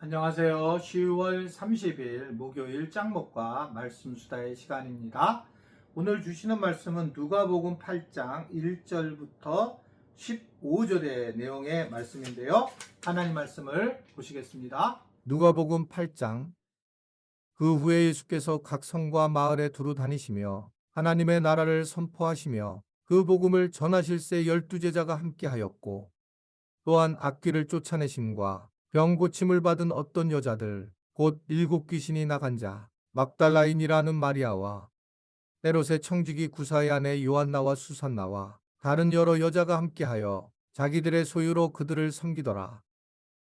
안녕하세요. 10월 30일 목요일 짱목과 말씀 수다의 시간입니다. 오늘 주시는 말씀은 누가복음 8장 1절부터 15절의 내용의 말씀인데요. 하나님 말씀을 보시겠습니다. 누가복음 8장. 그 후에 예수께서 각 성과 마을에 두루 다니시며 하나님의 나라를 선포하시며 그 복음을 전하실새 12제자가 함께하였고, 또한 악귀를 쫓아내심과 병 고침을 받은 어떤 여자들, 곧 7귀신이 나간 자, 막달라인이라는 마리아와 헤롯의 청지기 구사의 아내 요한나와 수산나와 다른 여러 여자가 함께하여 자기들의 소유로 그들을 섬기더라.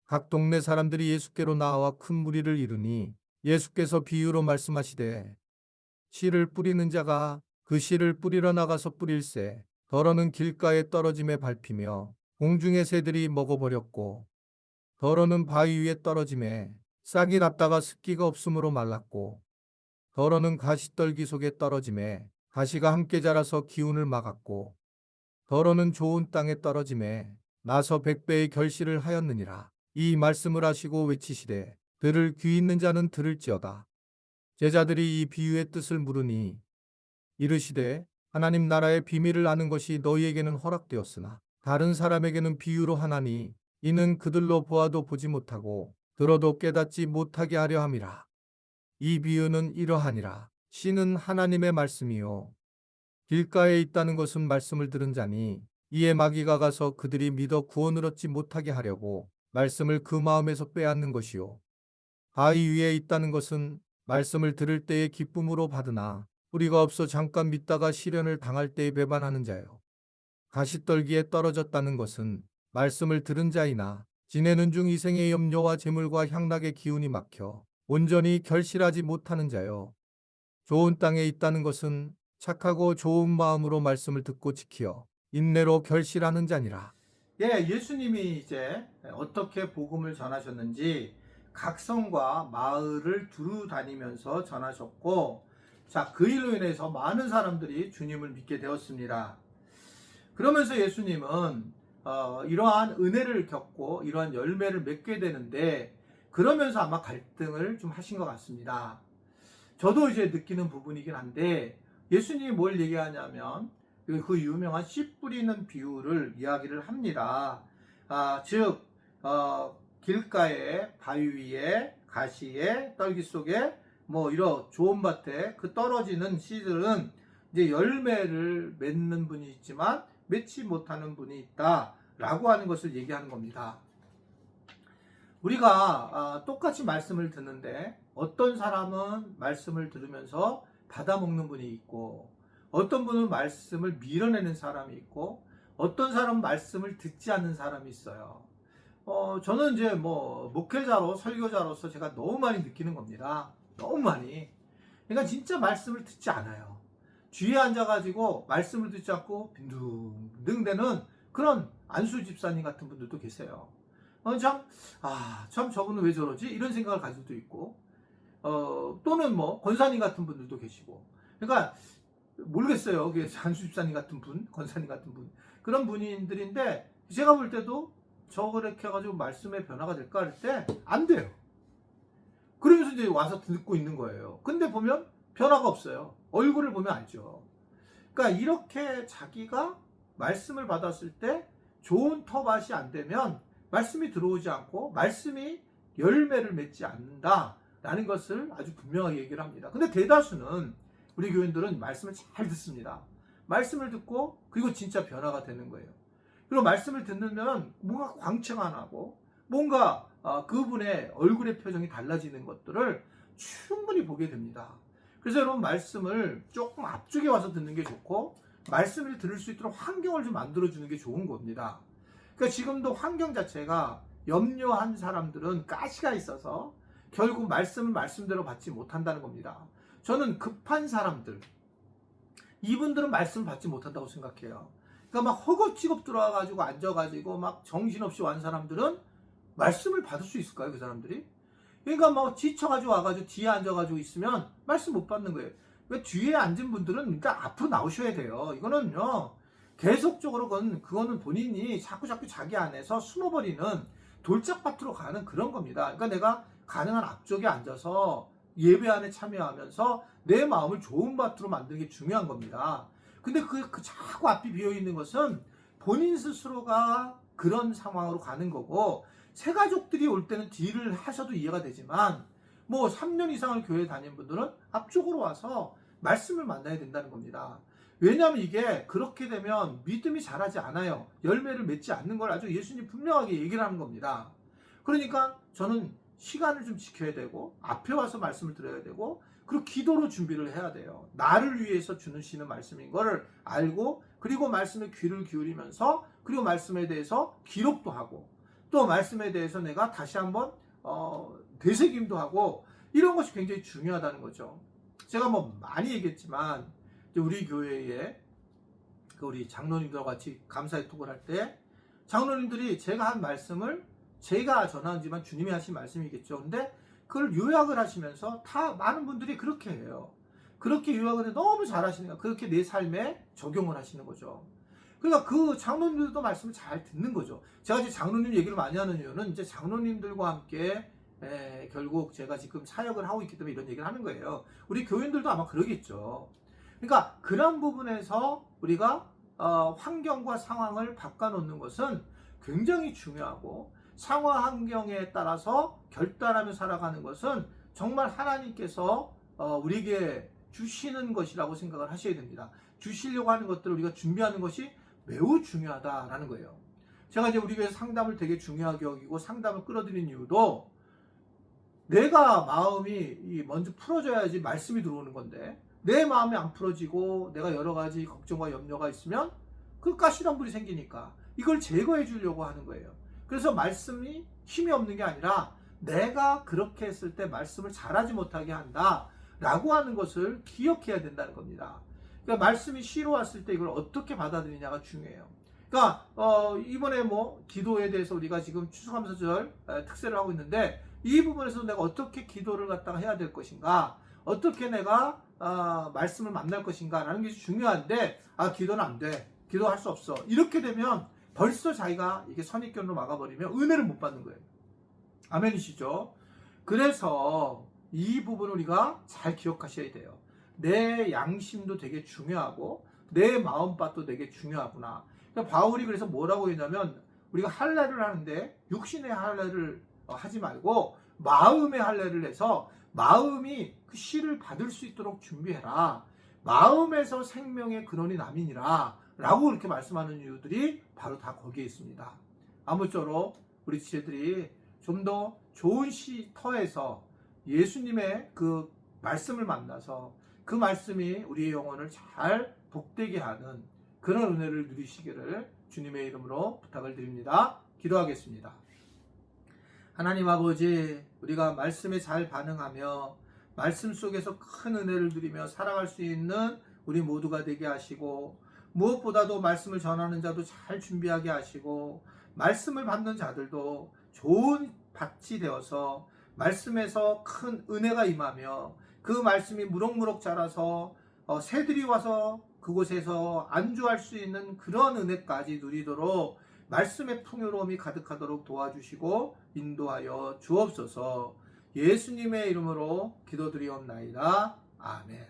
각 동네 사람들이 예수께로 나와 큰 무리를 이루니 예수께서 비유로 말씀하시되, 씨를 뿌리는 자가 그 씨를 뿌리러 나가서 뿌릴새 더러는 길가에 떨어짐에 밟히며 공중의 새들이 먹어버렸고, 더러는 바위 위에 떨어짐에 싹이 났다가 습기가 없으므로 말랐고, 더러는 가시떨기 속에 떨어짐에 가시가 함께 자라서 기운을 막았고, 더러는 좋은 땅에 떨어짐에 나서 100배의 결실을 하였느니라. 이 말씀을 하시고 외치시되, 들을 귀 있는 자는 들을지어다. 제자들이 이 비유의 뜻을 물으니 이르시되, 하나님 나라의 비밀을 아는 것이 너희에게는 허락되었으나 다른 사람에게는 비유로 하나니, 이는 그들로 보아도 보지 못하고 들어도 깨닫지 못하게 하려 함이라. 이 비유는 이러하니라. 씨는 하나님의 말씀이요 길가에 있다는 것은 말씀을 들은 자니, 이에 마귀가 가서 그들이 믿어 구원을 얻지 못하게 하려고 말씀을 그 마음에서 빼앗는 것이요 바위 위에 있다는 것은 말씀을 들을 때의 기쁨으로 받으나 뿌리가 없어 잠깐 믿다가 시련을 당할 때에 배반하는 자요. 가시떨기에 떨어졌다는 것은 말씀을 들은 자이나 지내는 중 이생의 염려와 재물과 향락의 기운이 막혀 온전히 결실하지 못하는 자요. 좋은 땅에 있다는 것은 착하고 좋은 마음으로 말씀을 듣고 지키어 인내로 결실하는 자니라. 예수님이 이제 어떻게 복음을 전하셨는지 각 성과 마을을 두루 다니면서 전하셨고, 그 일로 인해서 많은 사람들이 주님을 믿게 되었습니다. 그러면서 예수님은 이러한 은혜를 겪고 이러한 열매를 맺게 되는데, 그러면서 아마 갈등을 좀 하신 것 같습니다. 저도 이제 느끼는 부분이긴 한데, 예수님이 뭘 얘기하냐면 그 유명한 씨 뿌리는 비유를 이야기를 합니다. 즉 길가에 바위 위에 가시에 떨기 속에 이런 좋은 밭에 그 떨어지는 씨들은 이제 열매를 맺는 분이 있지만 맺지 못하는 분이 있다라고 하는 것을 얘기하는 겁니다. 우리가 똑같이 말씀을 듣는데 어떤 사람은 말씀을 들으면서 받아먹는 분이 있고, 어떤 분은 말씀을 밀어내는 사람이 있고, 어떤 사람은 말씀을 듣지 않는 사람이 있어요. 저는 이제 목회자로 설교자로서 제가 너무 많이 느끼는 겁니다. 너무 많이. 그러니까 진짜 말씀을 듣지 않아요. 뒤에 앉아가지고 말씀을 듣지 않고 빈둥빈둥대는 그런 안수 집사님 같은 분들도 계세요. 참 저분은 왜 저러지? 이런 생각을 가질 수도 있고, 또는 권사님 같은 분들도 계시고. 그러니까 모르겠어요. 안수 집사님 같은 분, 권사님 같은 분, 그런 분들인데, 제가 볼 때도 저렇게 해가지고 말씀의 변화가 될까 할 때 안 돼요. 그러면서 이제 와서 듣고 있는 거예요. 근데 보면 변화가 없어요. 얼굴을 보면 알죠. 그러니까 이렇게 자기가 말씀을 받았을 때 좋은 텃밭이 안 되면 말씀이 들어오지 않고 말씀이 열매를 맺지 않는다라는 것을 아주 분명하게 얘기를 합니다. 근데 대다수는 우리 교인들은 말씀을 잘 듣습니다. 말씀을 듣고 그리고 진짜 변화가 되는 거예요. 그리고 말씀을 듣는 뭔가 광채가 나고 뭔가 그분의 얼굴의 표정이 달라지는 것들을 충분히 보게 됩니다. 그래서 여러분, 말씀을 조금 앞쪽에 와서 듣는 게 좋고, 말씀을 들을 수 있도록 환경을 좀 만들어주는 게 좋은 겁니다. 그러니까 지금도 환경 자체가 염려한 사람들은 가시가 있어서 결국 말씀을 말씀대로 받지 못한다는 겁니다. 저는 급한 사람들, 이분들은 말씀을 받지 못한다고 생각해요. 그러니까 막 허겁지겁 들어와가지고 앉아가지고 막 정신없이 완 사람들은 말씀을 받을 수 있을까요, 그 사람들이? 그러니까 지쳐가지고 와가지고 뒤에 앉아가지고 있으면 말씀 못 받는 거예요. 그러니까 뒤에 앉은 분들은 일단 앞으로 나오셔야 돼요. 이거는요, 계속적으로 그거는 본인이 자꾸 자기 안에서 숨어버리는 돌짝밭으로 가는 그런 겁니다. 그러니까 내가 가능한 앞쪽에 앉아서 예배 안에 참여하면서 내 마음을 좋은 밭으로 만드는 게 중요한 겁니다. 근데 그 자꾸 앞이 비어 있는 것은 본인 스스로가 그런 상황으로 가는 거고, 새 가족들이 올 때는 딜을 하셔도 이해가 되지만 뭐 3년 이상을 교회 다닌 분들은 앞쪽으로 와서 말씀을 만나야 된다는 겁니다. 왜냐하면 이게 그렇게 되면 믿음이 자라지 않아요. 열매를 맺지 않는 걸 아주 예수님 분명하게 얘기를 하는 겁니다. 그러니까 저는 시간을 좀 지켜야 되고, 앞에 와서 말씀을 들어야 되고, 그리고 기도로 준비를 해야 돼요. 나를 위해서 주시는 말씀인 거를 알고, 그리고 말씀에 귀를 기울이면서, 그리고 말씀에 대해서 기록도 하고, 또 말씀에 대해서 내가 다시 한번 되새김도 하고, 이런 것이 굉장히 중요하다는 거죠. 제가 뭐 많이 얘기했지만 우리 교회에 우리 장로님들과 같이 감사의 톡을 할 때 장로님들이 제가 한 말씀을 제가 전하지만 주님이 하신 말씀이겠죠. 근데 그걸 요약을 하시면서 다 많은 분들이 그렇게 해요. 그렇게 요약을 해 너무 잘하시니까 그렇게 내 삶에 적용을 하시는 거죠. 그러니까 그 장로님들도 말씀을 잘 듣는 거죠. 제가 이제 장로님 얘기를 많이 하는 이유는 이제 장로님들과 함께 결국 제가 지금 사역을 하고 있기 때문에 이런 얘기를 하는 거예요. 우리 교인들도 아마 그러겠죠. 그러니까 그런 부분에서 우리가 환경과 상황을 바꿔놓는 것은 굉장히 중요하고, 상황 환경에 따라서 결단하며 살아가는 것은 정말 하나님께서 우리에게 주시는 것이라고 생각을 하셔야 됩니다. 주시려고 하는 것들을 우리가 준비하는 것이 매우 중요하다라는 거예요. 제가 이제 우리 교회 상담을 되게 중요하게 여기고 상담을 끌어들인 이유도, 내가 마음이 먼저 풀어져야지 말씀이 들어오는 건데, 내 마음이 안 풀어지고 내가 여러 가지 걱정과 염려가 있으면 그 가시덤불이 생기니까 이걸 제거해 주려고 하는 거예요. 그래서 말씀이 힘이 없는 게 아니라 내가 그렇게 했을 때 말씀을 잘하지 못하게 한다 라고 하는 것을 기억해야 된다는 겁니다. 그러니까 말씀이 쉬러 왔을 때 이걸 어떻게 받아들이냐가 중요해요. 그러니까 이번에 뭐 기도에 대해서 우리가 지금 추수감사절 특세를 하고 있는데, 이 부분에서 내가 어떻게 기도를 갖다가 해야 될 것인가, 어떻게 내가 말씀을 만날 것인가 라는 게 중요한데, 기도는 안 돼, 기도할 수 없어, 이렇게 되면 벌써 자기가 이게 선입견으로 막아버리면 은혜를 못 받는 거예요. 아멘이시죠? 그래서 이 부분을 우리가 잘 기억하셔야 돼요. 내 양심도 되게 중요하고 내 마음밭도 되게 중요하구나. 그러니까 바울이 그래서 뭐라고 했냐면, 우리가 할례를 하는데 육신의 할례를 하지 말고 마음의 할례를 해서 마음이 그 씨를 받을 수 있도록 준비해라. 마음에서 생명의 근원이 남이니라 라고 이렇게 말씀하는 이유들이 바로 다 거기에 있습니다. 아무쪼록 우리 지체들이 좀 더 좋은 터에서 예수님의 그 말씀을 만나서 그 말씀이 우리의 영혼을 잘 복되게 하는 그런 은혜를 누리시기를 주님의 이름으로 부탁을 드립니다. 기도하겠습니다. 하나님 아버지, 우리가 말씀에 잘 반응하며 말씀 속에서 큰 은혜를 누리며 살아갈 수 있는 우리 모두가 되게 하시고, 무엇보다도 말씀을 전하는 자도 잘 준비하게 하시고, 말씀을 받는 자들도 좋은 밭이 되어서 말씀에서 큰 은혜가 임하며 그 말씀이 무럭무럭 자라서 새들이 와서 그곳에서 안주할 수 있는 그런 은혜까지 누리도록 말씀의 풍요로움이 가득하도록 도와주시고 인도하여 주옵소서. 예수님의 이름으로 기도드리옵나이다. 아멘.